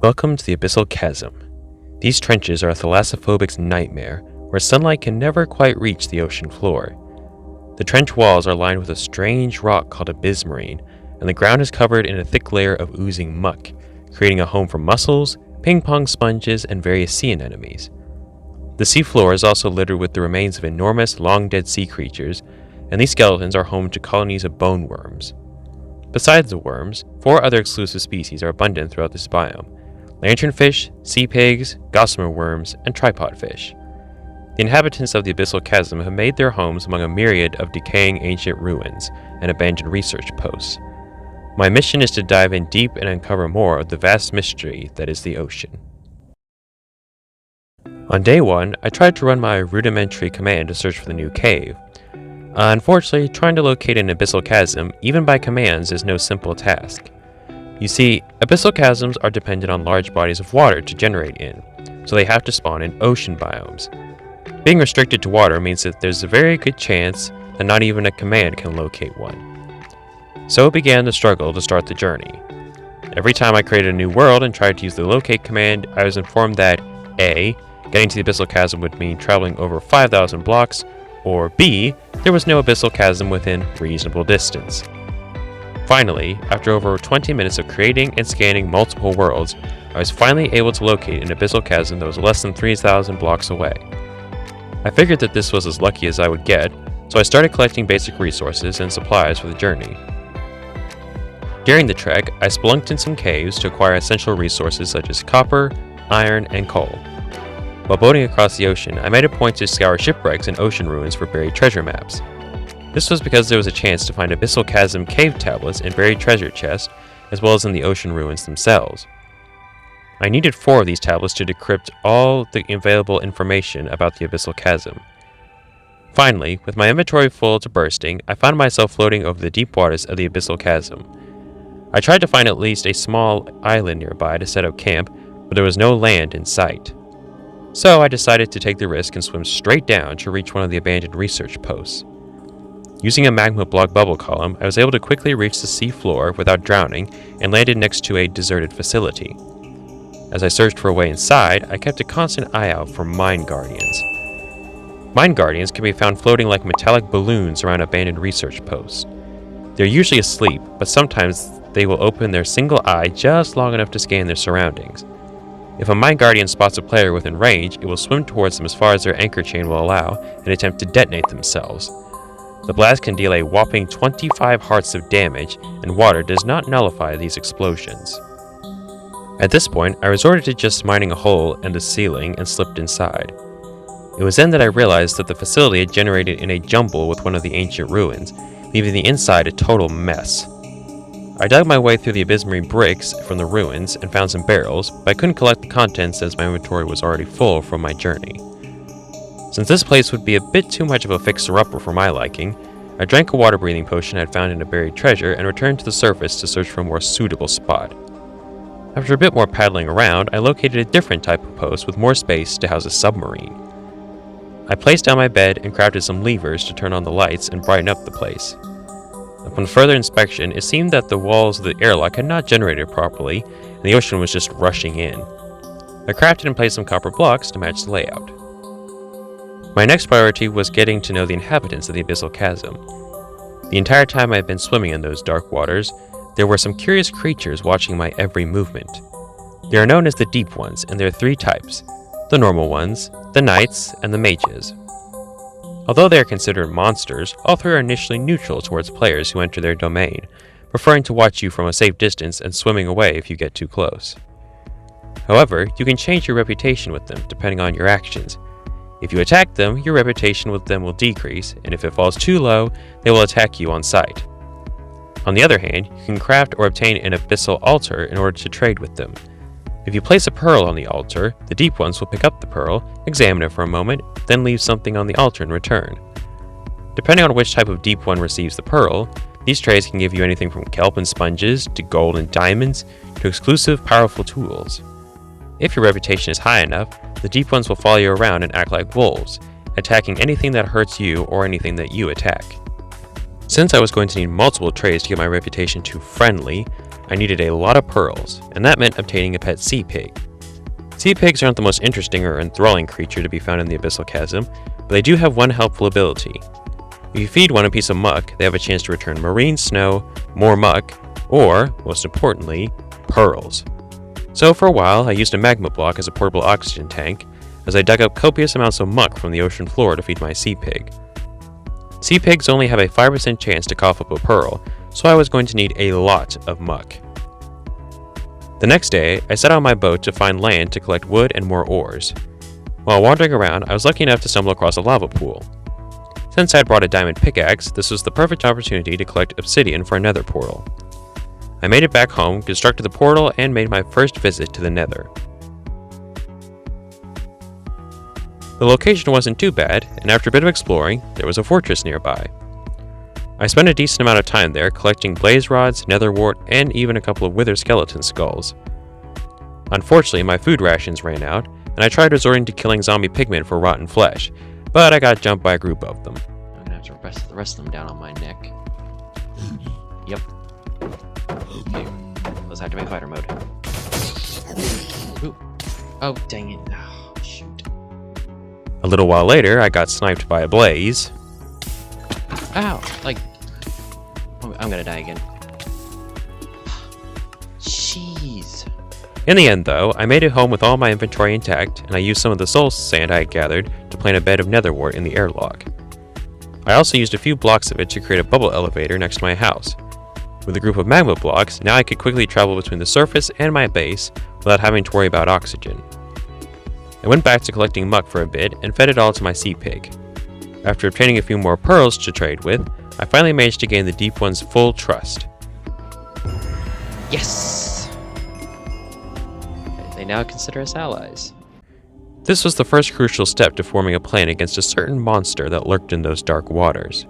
Welcome to the Abyssal Chasm. These trenches are a thalassophobic's nightmare, where sunlight can never quite reach the ocean floor. The trench walls are lined with a strange rock called abysmarine, and the ground is covered in a thick layer of oozing muck, creating a home for mussels, ping-pong sponges, and various sea anemones. The seafloor is also littered with the remains of enormous, long-dead sea creatures, and these skeletons are home to colonies of bone worms. Besides the worms, 4 other exclusive species are abundant throughout this biome: lanternfish, sea pigs, gossamer worms, and tripod fish. The inhabitants of the Abyssal Chasm have made their homes among a myriad of decaying ancient ruins and abandoned research posts. My mission is to dive in deep and uncover more of the vast mystery that is the ocean. On day 1, I tried to run my rudimentary command to search for the new cave. Unfortunately, trying to locate an Abyssal Chasm, even by commands, is no simple task. You see, Abyssal Chasms are dependent on large bodies of water to generate in, so they have to spawn in ocean biomes. Being restricted to water means that there's a very good chance that not even a command can locate one. So began the struggle to start the journey. Every time I created a new world and tried to use the locate command, I was informed that A, getting to the Abyssal Chasm would mean traveling over 5,000 blocks, or B, there was no Abyssal Chasm within reasonable distance. Finally, after over 20 minutes of creating and scanning multiple worlds, I was finally able to locate an Abyssal Chasm that was less than 3,000 blocks away. I figured that this was as lucky as I would get, so I started collecting basic resources and supplies for the journey. During the trek, I spelunked in some caves to acquire essential resources such as copper, iron, and coal. While boating across the ocean, I made a point to scour shipwrecks and ocean ruins for buried treasure maps. This was because there was a chance to find Abyssal Chasm cave tablets in buried treasure chests, as well as in the ocean ruins themselves. I needed 4 of these tablets to decrypt all the available information about the Abyssal Chasm. Finally, with my inventory full to bursting, I found myself floating over the deep waters of the Abyssal Chasm. I tried to find at least a small island nearby to set up camp, but there was no land in sight. So I decided to take the risk and swim straight down to reach one of the abandoned research posts. Using a magma block bubble column, I was able to quickly reach the sea floor without drowning and landed next to a deserted facility. As I searched for a way inside, I kept a constant eye out for mine guardians. Mine guardians can be found floating like metallic balloons around abandoned research posts. They're usually asleep, but sometimes they will open their single eye just long enough to scan their surroundings. If a mine guardian spots a player within range, it will swim towards them as far as their anchor chain will allow and attempt to detonate themselves. The blast can deal a whopping 25 hearts of damage, and water does not nullify these explosions. At this point, I resorted to just mining a hole in the ceiling and slipped inside. It was then that I realized that the facility had generated in a jumble with one of the ancient ruins, leaving the inside a total mess. I dug my way through the abysmarine bricks from the ruins and found some barrels, but I couldn't collect the contents as my inventory was already full from my journey. Since this place would be a bit too much of a fixer-upper for my liking, I drank a water-breathing potion I had found in a buried treasure and returned to the surface to search for a more suitable spot. After a bit more paddling around, I located a different type of post with more space to house a submarine. I placed down my bed and crafted some levers to turn on the lights and brighten up the place. Upon further inspection, it seemed that the walls of the airlock had not generated properly, and the ocean was just rushing in. I crafted and placed some copper blocks to match the layout. My next priority was getting to know the inhabitants of the Abyssal Chasm. The entire time I had been swimming in those dark waters, there were some curious creatures watching my every movement. They are known as the Deep Ones, and there are 3 types: the normal ones, the Knights, and the Mages. Although they are considered monsters, all 3 are initially neutral towards players who enter their domain, preferring to watch you from a safe distance and swimming away if you get too close. However, you can change your reputation with them depending on your actions. If you attack them, your reputation with them will decrease, and if it falls too low, they will attack you on sight. On the other hand, you can craft or obtain an abyssal altar in order to trade with them. If you place a pearl on the altar, the Deep Ones will pick up the pearl, examine it for a moment, then leave something on the altar in return. Depending on which type of Deep One receives the pearl, these trades can give you anything from kelp and sponges, to gold and diamonds, to exclusive, powerful tools. If your reputation is high enough, the Deep Ones will follow you around and act like wolves, attacking anything that hurts you or anything that you attack. Since I was going to need multiple trades to get my reputation to friendly, I needed a lot of pearls, and that meant obtaining a pet sea pig. Sea pigs aren't the most interesting or enthralling creature to be found in the Abyssal Chasm, but they do have one helpful ability. If you feed one a piece of muck, they have a chance to return marine snow, more muck, or, most importantly, pearls. So for a while, I used a magma block as a portable oxygen tank, as I dug up copious amounts of muck from the ocean floor to feed my sea pig. Sea pigs only have a 5% chance to cough up a pearl, so I was going to need a lot of muck. The next day, I set out on my boat to find land to collect wood and more ores. While wandering around, I was lucky enough to stumble across a lava pool. Since I had brought a diamond pickaxe, this was the perfect opportunity to collect obsidian for a nether portal. I made it back home, constructed the portal, and made my first visit to the nether. The location wasn't too bad, and after a bit of exploring, there was a fortress nearby. I spent a decent amount of time there collecting blaze rods, nether wart, and even a couple of wither skeleton skulls. Unfortunately, my food rations ran out, and I tried resorting to killing zombie pigmen for rotten flesh, but I got jumped by a group of them. I'm gonna have to press the rest of them down on my neck. Yep. Okay, let's activate fighter mode. Ooh. Oh, dang it. Oh, shoot. A little while later, I got sniped by a blaze. Ow! Like... Oh, I'm gonna die again. Jeez. In the end, though, I made it home with all my inventory intact, and I used some of the soul sand I had gathered to plant a bed of netherwort in the airlock. I also used a few blocks of it to create a bubble elevator next to my house. With a group of magma blocks, now I could quickly travel between the surface and my base without having to worry about oxygen. I went back to collecting muck for a bit and fed it all to my sea pig. After obtaining a few more pearls to trade with, I finally managed to gain the Deep One's full trust. Yes! They now consider us allies. This was the first crucial step to forming a plan against a certain monster that lurked in those dark waters.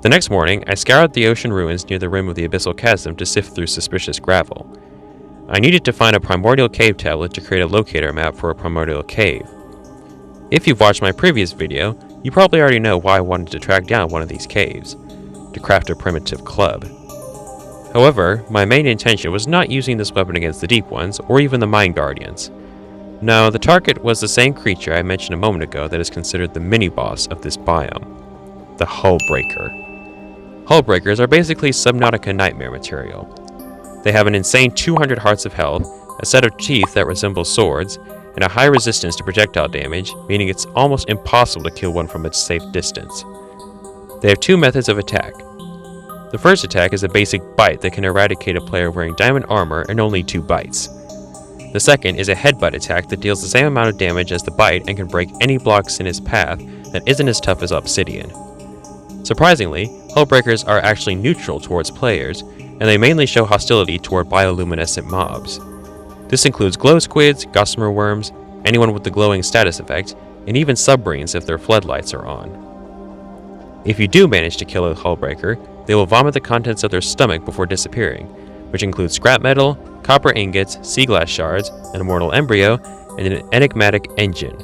The next morning, I scoured the ocean ruins near the rim of the Abyssal Chasm to sift through suspicious gravel. I needed to find a primordial cave tablet to create a locator map for a primordial cave. If you've watched my previous video, you probably already know why I wanted to track down one of these caves, to craft a primitive club. However, my main intention was not using this weapon against the Deep Ones, or even the Mind Guardians. No, the target was the same creature I mentioned a moment ago that is considered the mini-boss of this biome, the Hullbreaker. Hullbreakers are basically Subnautica nightmare material. They have an insane 200 hearts of health, a set of teeth that resemble swords, and a high resistance to projectile damage, meaning it's almost impossible to kill one from a safe distance. They have two methods of attack. The first attack is a basic bite that can eradicate a player wearing diamond armor in only 2 bites. The second is a headbutt attack that deals the same amount of damage as the bite and can break any blocks in its path that isn't as tough as obsidian. Surprisingly, Hullbreakers are actually neutral towards players, and they mainly show hostility toward bioluminescent mobs. This includes glow squids, gossamer worms, anyone with the glowing status effect, and even submarines if their floodlights are on. If you do manage to kill a Hullbreaker, they will vomit the contents of their stomach before disappearing, which includes scrap metal, copper ingots, sea glass shards, an immortal embryo, and an enigmatic engine.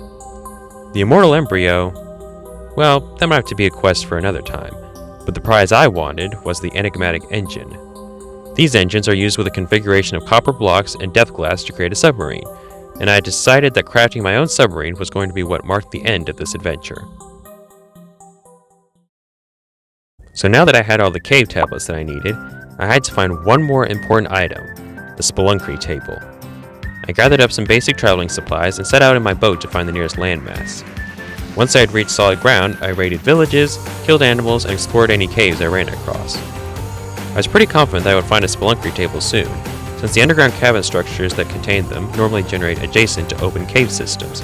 The immortal embryo, well, that might have to be a quest for another time, but the prize I wanted was the enigmatic engine. These engines are used with a configuration of copper blocks and depth glass to create a submarine, and I had decided that crafting my own submarine was going to be what marked the end of this adventure. So now that I had all the cave tablets that I needed, I had to find one more important item, the Spelunkery table. I gathered up some basic traveling supplies and set out in my boat to find the nearest landmass. Once I had reached solid ground, I raided villages, killed animals, and explored any caves I ran across. I was pretty confident that I would find a Spelunkery table soon, since the underground cabin structures that contain them normally generate adjacent to open cave systems.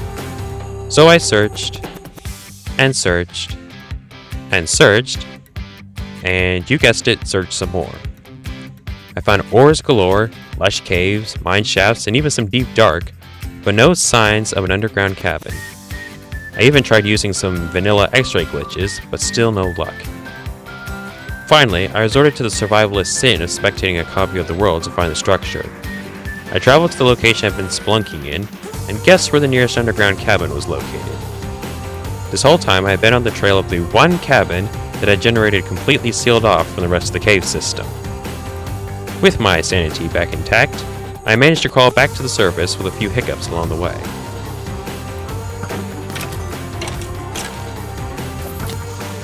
So I searched, and searched, and searched, and you guessed it, searched some more. I found ores galore, lush caves, mine shafts, and even some deep dark, but no signs of an underground cabin. I even tried using some vanilla X-ray glitches, but still no luck. Finally, I resorted to the survivalist sin of spectating a copy of the world to find the structure. I traveled to the location I've been spelunking in, and guessed where the nearest underground cabin was located. This whole time I had been on the trail of the one cabin that had generated completely sealed off from the rest of the cave system. With my sanity back intact, I managed to crawl back to the surface with a few hiccups along the way.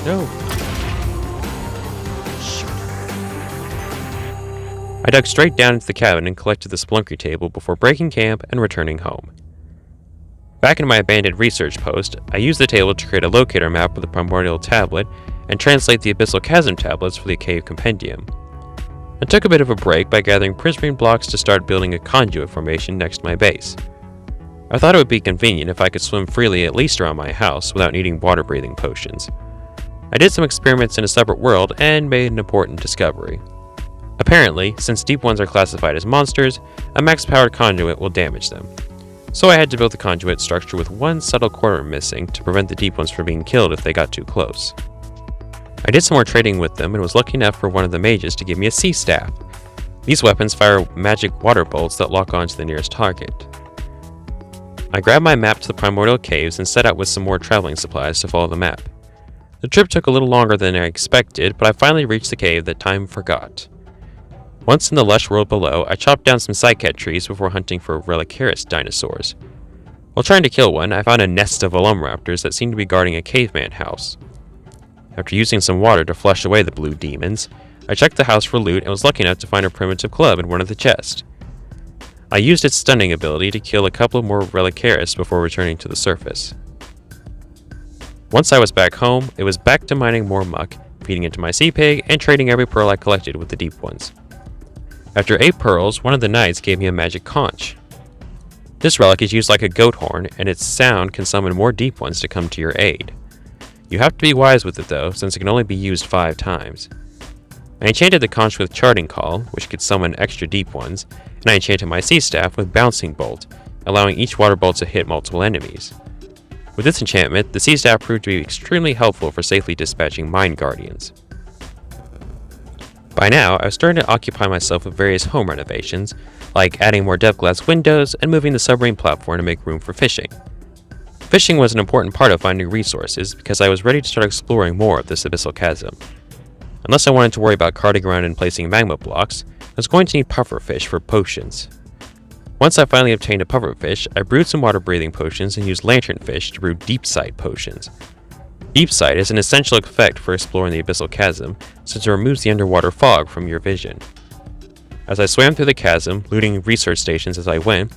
No. I dug straight down into the cabin and collected the Splunker table before breaking camp and returning home. Back in my abandoned research post, I used the table to create a locator map for the Primordial Tablet and translate the Abyssal Chasm tablets for the Cave Compendium. I took a bit of a break by gathering prismarine blocks to start building a conduit formation next to my base. I thought it would be convenient if I could swim freely at least around my house without needing water-breathing potions. I did some experiments in a separate world and made an important discovery. Apparently, since deep ones are classified as monsters, a max-powered conduit will damage them. So I had to build the conduit structure with one subtle corner missing to prevent the deep ones from being killed if they got too close. I did some more trading with them and was lucky enough for one of the mages to give me a sea staff. These weapons fire magic water bolts that lock onto the nearest target. I grabbed my map to the Primordial Caves and set out with some more traveling supplies to follow the map. The trip took a little longer than I expected, but I finally reached the cave that time forgot. Once in the lush world below, I chopped down some cycad trees before hunting for Relicaris dinosaurs. While trying to kill one, I found a nest of Velociraptors that seemed to be guarding a caveman house. After using some water to flush away the blue demons, I checked the house for loot and was lucky enough to find a primitive club in one of the chests. I used its stunning ability to kill a couple more Relicaris before returning to the surface. Once I was back home, it was back to mining more muck, feeding into my sea pig, and trading every pearl I collected with the deep ones. After 8 pearls, one of the knights gave me a magic conch. This relic is used like a goat horn, and its sound can summon more deep ones to come to your aid. You have to be wise with it though, since it can only be used 5 times. I enchanted the conch with Charting Call, which could summon extra deep ones, and I enchanted my sea staff with Bouncing Bolt, allowing each water bolt to hit multiple enemies. With this enchantment, the sea staff proved to be extremely helpful for safely dispatching mine guardians. By now, I was starting to occupy myself with various home renovations, like adding more depth glass windows and moving the submarine platform to make room for fishing. Fishing was an important part of finding resources because I was ready to start exploring more of this abyssal chasm. Unless I wanted to worry about carting around and placing magma blocks, I was going to need pufferfish for potions. Once I finally obtained a pufferfish, I brewed some water-breathing potions and used lanternfish to brew deep sight potions. Deep sight is an essential effect for exploring the abyssal chasm, since it removes the underwater fog from your vision. As I swam through the chasm, looting research stations as I went,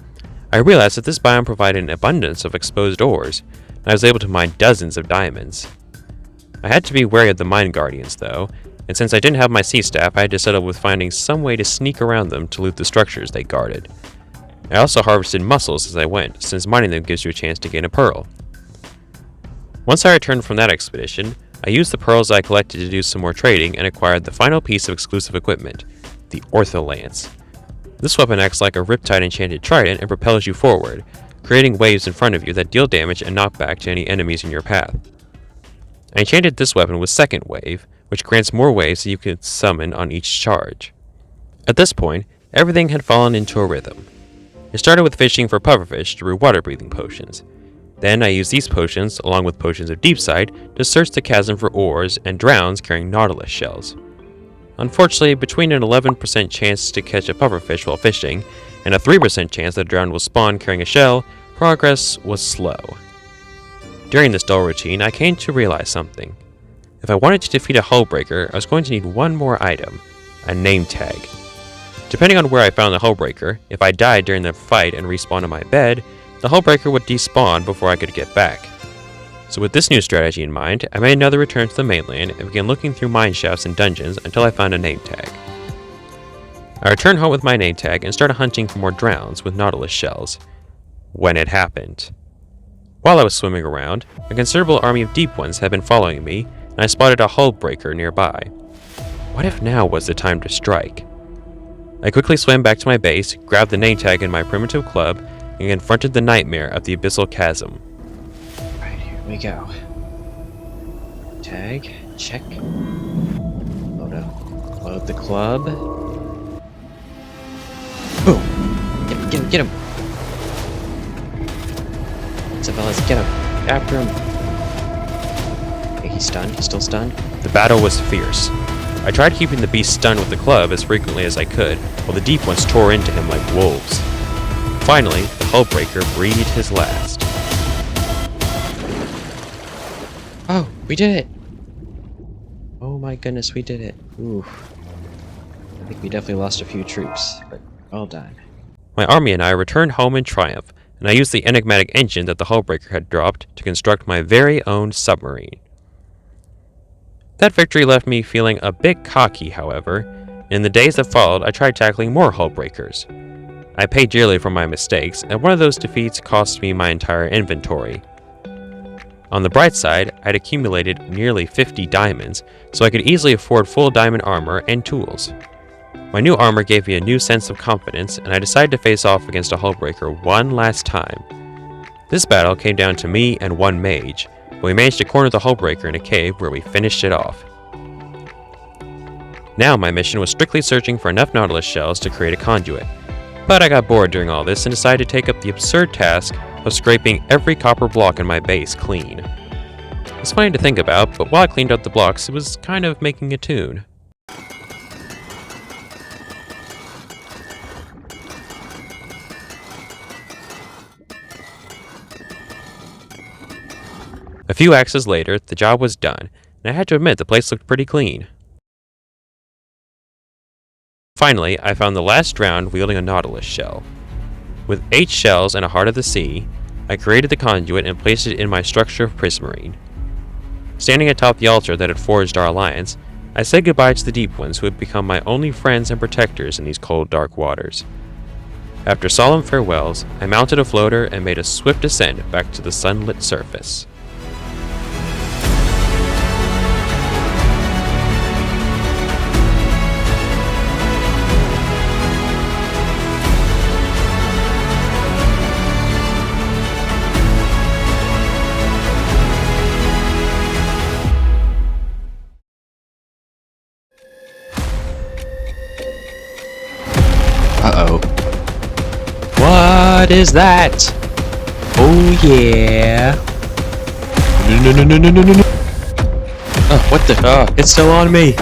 I realized that this biome provided an abundance of exposed ores, and I was able to mine dozens of diamonds. I had to be wary of the mine guardians though, and since I didn't have my sea staff, I had to settle with finding some way to sneak around them to loot the structures they guarded. I also harvested mussels as I went, since mining them gives you a chance to gain a pearl. Once I returned from that expedition, I used the pearls I collected to do some more trading and acquired the final piece of exclusive equipment, the Ortholance. This weapon acts like a Riptide enchanted trident and propels you forward, creating waves in front of you that deal damage and knockback to any enemies in your path. I enchanted this weapon with Second Wave, which grants more waves that you can summon on each charge. At this point, everything had fallen into a rhythm. It started with fishing for pufferfish to brew water-breathing potions. Then I used these potions, along with potions of deep sight, to search the chasm for ores and drowns carrying nautilus shells. Unfortunately, between an 11% chance to catch a pufferfish while fishing, and a 3% chance that a drown will spawn carrying a shell, progress was slow. During this dull routine, I came to realize something. If I wanted to defeat a Hullbreaker, I was going to need one more item, a name tag. Depending on where I found the Hullbreaker, if I died during the fight and respawned on my bed, the Hullbreaker would despawn before I could get back. So with this new strategy in mind, I made another return to the mainland and began looking through mine shafts and dungeons until I found a name tag. I returned home with my name tag and started hunting for more drowns with nautilus shells. When it happened. While I was swimming around, a considerable army of deep ones had been following me, and I spotted a Hullbreaker nearby. What if now was the time to strike? I quickly swam back to my base, grabbed the name tag in my primitive club, and confronted the nightmare of the abyssal chasm. Alright, here we go. Tag, check. Load the club. Boom! Get him, get him! What's up, fellas? Get him! After him! Okay, he's stunned, he's still stunned. The battle was fierce. I tried keeping the beast stunned with the club as frequently as I could, while the deep ones tore into him like wolves. Finally, the Hullbreaker breathed his last. Oh, we did it! Oh my goodness, we did it. Ooh. I think we definitely lost a few troops, but well done. My army and I returned home in triumph, and I used the enigmatic engine that the Hullbreaker had dropped to construct my very own submarine. That victory left me feeling a bit cocky, however. In the days that followed, I tried tackling more Hullbreakers. I paid dearly for my mistakes, and one of those defeats cost me my entire inventory. On the bright side, I'd accumulated nearly 50 diamonds, so I could easily afford full diamond armor and tools. My new armor gave me a new sense of confidence, and I decided to face off against a Hullbreaker one last time. This battle came down to me and one mage, but we managed to corner the Hullbreaker in a cave where we finished it off. Now my mission was strictly searching for enough Nautilus shells to create a conduit, but I got bored during all this and decided to take up the absurd task of scraping every copper block in my base clean. It's funny to think about, but while I cleaned up the blocks, it was kind of making a tune. A few axes later, the job was done, and I had to admit the place looked pretty clean. Finally, I found the last drowned wielding a Nautilus shell. With 8 shells and a heart of the sea, I created the conduit and placed it in my structure of Prismarine. Standing atop the altar that had forged our alliance, I said goodbye to the Deep Ones who had become my only friends and protectors in these cold, dark waters. After solemn farewells, I mounted a floater and made a swift descent back to the sunlit surface. Uh-oh. What is that? Oh yeah. No. Oh, what the? Oh, it's still on me.